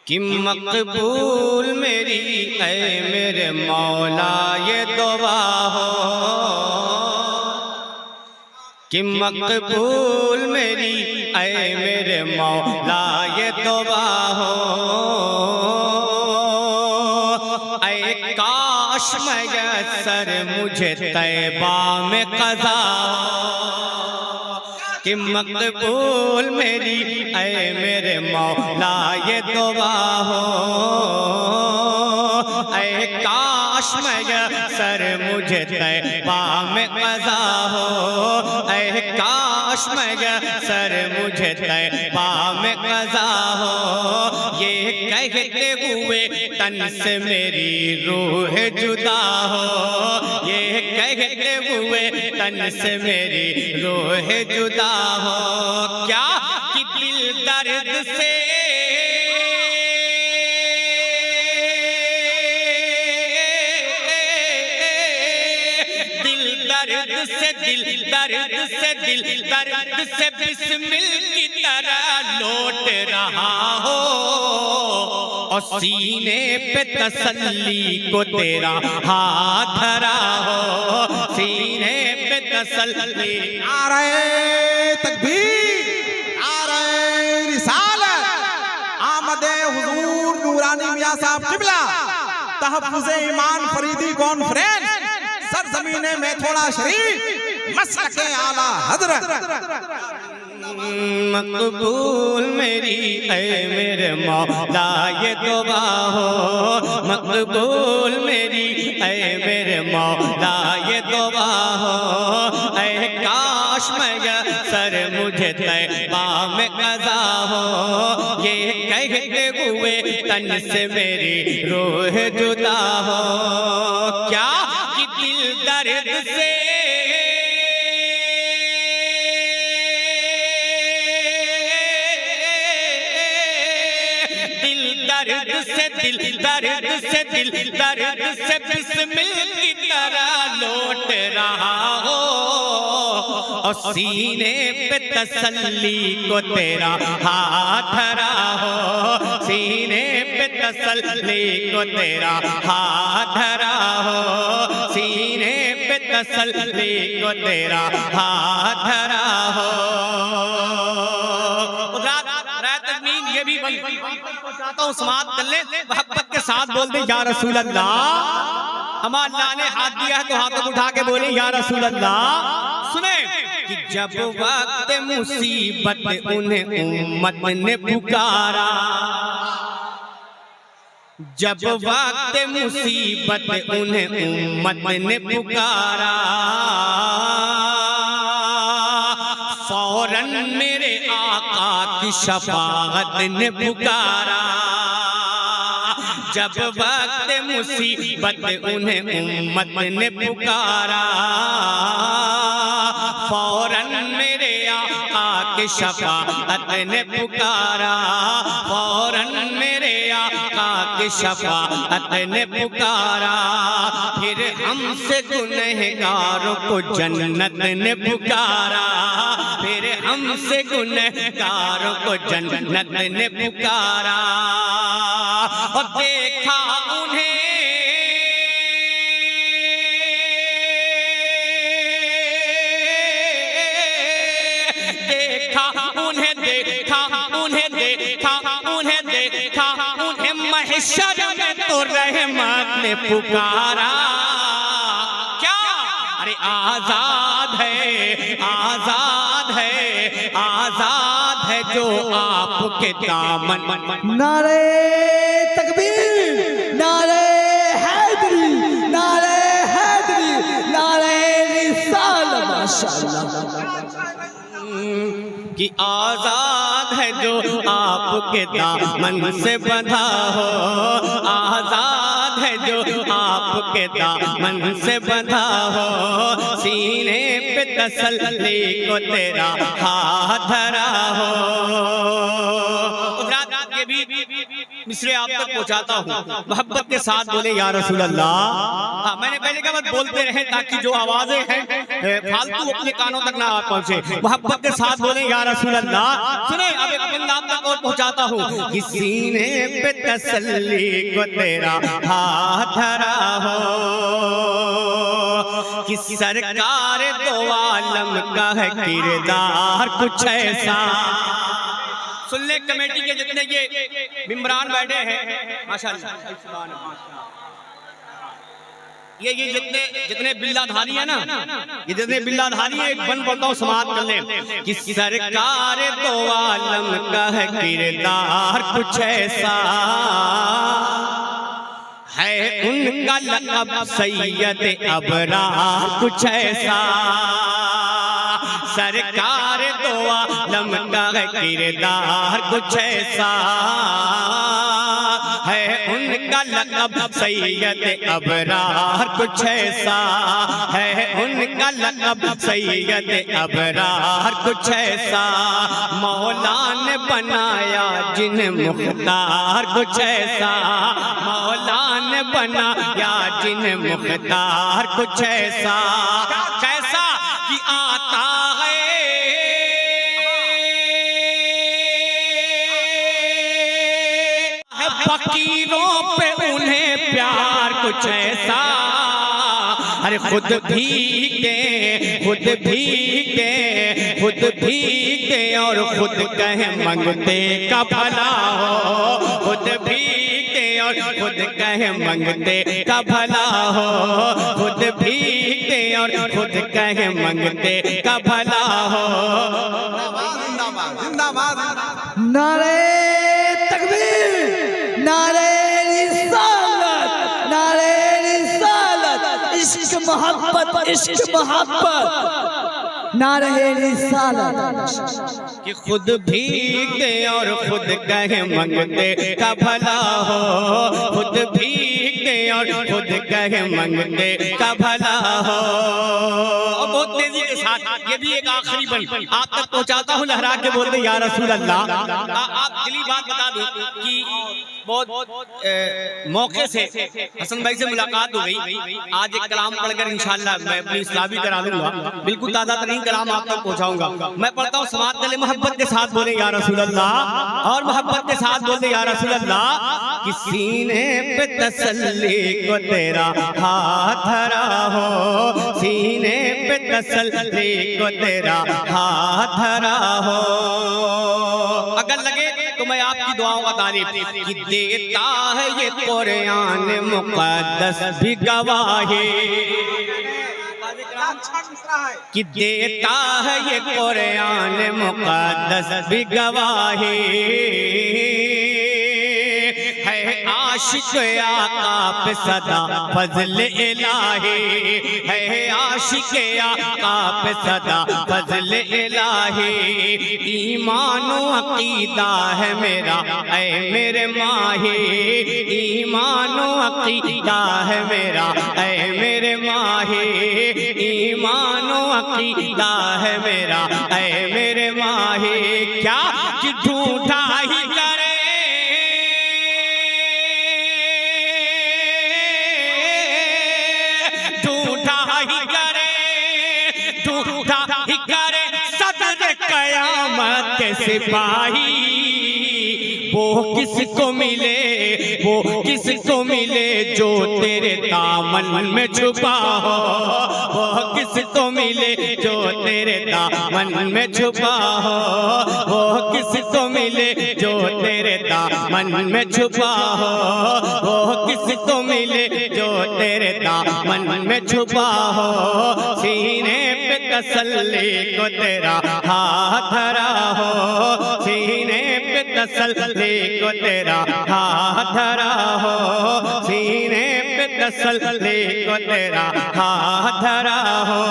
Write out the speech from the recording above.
कि मकबूल मेरी ऐ मेरे मौला ये दुआ हो, कि मकबूल मेरी ऐ मेरे मौला ये दुआ हो। ऐ काश मयसर मुझे तैबा में क़ज़ा हो, कि मकबूल मेरी ऐ मेरे मौला ये दुआ हो। ऐ काश मयसर मुझे तैबा में क़ज़ा हो, ऐ काश मयसर मुझे तैबा में क़ज़ा हो। ये कहते हुए तन से मेरी रूह जुदा हो, ये कहते हुए तन से मेरी रूह जुदा हो। क्या कि दिल दर्द से दिल दर्द से बिस्मिल की तरह लौट रहा हो, और सीने पे तसल्ली को तेरा हाथ धरा हो, सीने पे तसल्ली। नारे तकबीर, नारे रिसालत, आमदे हुजूर नूरानी मियां साहब किबला, तहफ़्फ़ुज़े ईमान फरीदी कॉन्फ्रेंस, सरज़मीने में थोड़ा शरीफ, मसलके आला हज़रत। मकबूल मेरी ऐ मेरे मौला ये दुआ हो, मकबूल मेरी ऐ मेरे मौला ये दुआ हो। ऐ काश मयसर मुझे तैबा में क़ज़ा हो, ये कहते हुए तन से मेरी रूह जुदा हो। क्या कि दिल दर्द से दिल दर्द से बिस्मिल की तरह लौट रहा हो, और सीने पे तसल्ली को तेरा हाथ धरा हो, सीने पे तसल्ली को तेरा हाथ धरा हो, सीने पे तसल्ली को तेरा हाथ धरा हो। ये भी चाहता हूँ समाप्त कर ले, मोहब्बत के साथ बोल दे या रसूल अल्लाह। हमारे अल्लाह ने हाथ दिया है तो हाथों को उठा के बोले या रसूल अल्लाह। सुने कि जब वक्त मुसीबत उन्हें उम्मत ने पुकारा, जब वक्त मुसीबत उन्हें उम्मत ने पुकारा, फौरन मेरे आका की शफाअत ने पुकारा। जब वक्त मुसीबत उन्हें उम्मत ने पुकारा, फौरन मेरे आका की शफाअत ने पुकारा, फौरन मेरे आका की शफाअत ने पुकारा। फिर हमसे गुनहगारों को जन्नत ने पुकारा, फिर हमसे गुनहगारों को जन्नत ने पुकारा। और देखा उन्हें, देखा उन्हें, देखा उन्हें, देखा उन्हें, देखा उन्हें महशर में तो रहमत ने पुकारा। क्या? अरे आजाद है, आजाद है, आजाद है जो आपके दामन। नारे तकबीर, नारे हैदरी, नारे हैदरी, नारे रिसालत। माशाअल्लाह कि आजाद है जो आपके दामन से बंधा हो, आजाद है जो आपके दामन से बंधा हो, सीने पे तसल्ली को तेरा हाथ धरा हो। मिसरे आप तक पहुंचाता हूँ। मोहब्बत के साथ बोले या रसूल अल्लाह। हाँ, मैंने पहले कहा मत बोलते रहे ताकि जो आवाजें हैं फालतू अपने कानों तक ना पहुंचे। मोहब्बत के साथ बोले या रसूल अल्लाह। सुने अब एक बंदा आप तक और पहुंचाता हूँ कि सीने पे तसल्ली को तेरा हाथ धरा हो, कि सरकार दो आलम का है किरदार कुछ ऐसा। सुन ले कमेटी के जितने ये बिमरान बैठे हैं माशाअल्लाह, ये जितने बिल्लाधारी है ना, ये जितने बिल्लाधारी है, एक बन पड़ता हूँ समाप्त कर ले कि सरकार दो आलम का है किरदार कुछ ऐसा है, उनका लक़ब सैयद अबरार कुछ ऐसा। सरकार दो आलम का है किरदार कुछ ऐसा है, उनका लक़ब सैयद अबरार कुछ ऐसा है, उनका लक़ब सैयद अबरार कुछ ऐसा। मौला ने बनाया जिन्हें मुख्तार कुछ ऐसा, मौला ने बनाया जिन्हें मुख्तार कुछ ऐसा। कैसा कि आता फकीरों पे उन्हें प्यार कुछ ऐसा। अरे खुद भीगे और खुद कहे मंगते का भला हो, खुद भीगे और खुद कहे मंगते का भला हो, खुद भीगे और खुद कहे मंगते का भला हो। नारे तकबीर, नारे रिसालत, नारे रिसालत, इश्क मोहब्बत, इश्क मोहब्बत, नारे रिसालत। कि खुद भीगते और खुद कहे मंगते का भला हो, खुद भीगते और खुद कहे मंगते का भला हो। और बहुत तेजी के साथ ये भी एक आखिरी बन आप तक पहुंचाता हूँ, लहरा के बोलते या रसूल अल्लाह। आप दिली बात बता दूं कि बहुत मौके से हसन भाई से मुलाकात हो गई। आज एक कलाम पढ़कर इंशाल्लाह मैं अपनी इस्लाह भी करा लूंगा, बिल्कुल ताज़ा तरीन कलाम आप तक पहुंचाऊंगा। मैं पढ़ता हूँ, समात कर ले, मोहब्बत के साथ बोले या रसूल अल्लाह, और मोहब्बत के साथ बोले या रसूल अल्लाह। कि सीने पे तसल्ली को तेरा हाथ धरा हो, सीने पे तसल्ली को तेरा हाथ धरा हो। अगर लगे तो मैं आपकी दुआओं का तारीफ कि देता है ये कुरान मुक़द्दस भी गवाही, कि देता है ये कुरान मुक़द्दस भी गवाही है। आशिक आका पे सदा फज़ल इलाही है, आशिक आका पे सदा फज़ल इलाही। ईमान व अक़ीदा है मेरा ऐ मेरे माही, ईमान व अक़ीदा है मेरा ऐ मेरे माही, ईमान व अक़ीदा है मेरा ऐ मेरे माही। क्या कि ढूंढा ही करे सदर कयामत के सिपाही। वो किसको मिले, वो किसको मिले जो तेरे दामन में छुपा हो, वो किसको मिले जो तेरे दामन में छुपा हो, वो किसको मिले जो तेरे दामन में छुपा हो, वो किसको मिले जो तेरे दामन में छुपा हो। सीने पे तसल्ली को तेरा हाथ धरा हो, सीने पे तसल्ली को तेरा हाथ धरा हो, सीने पे तसल्ली को तेरा हाथ धरा हो।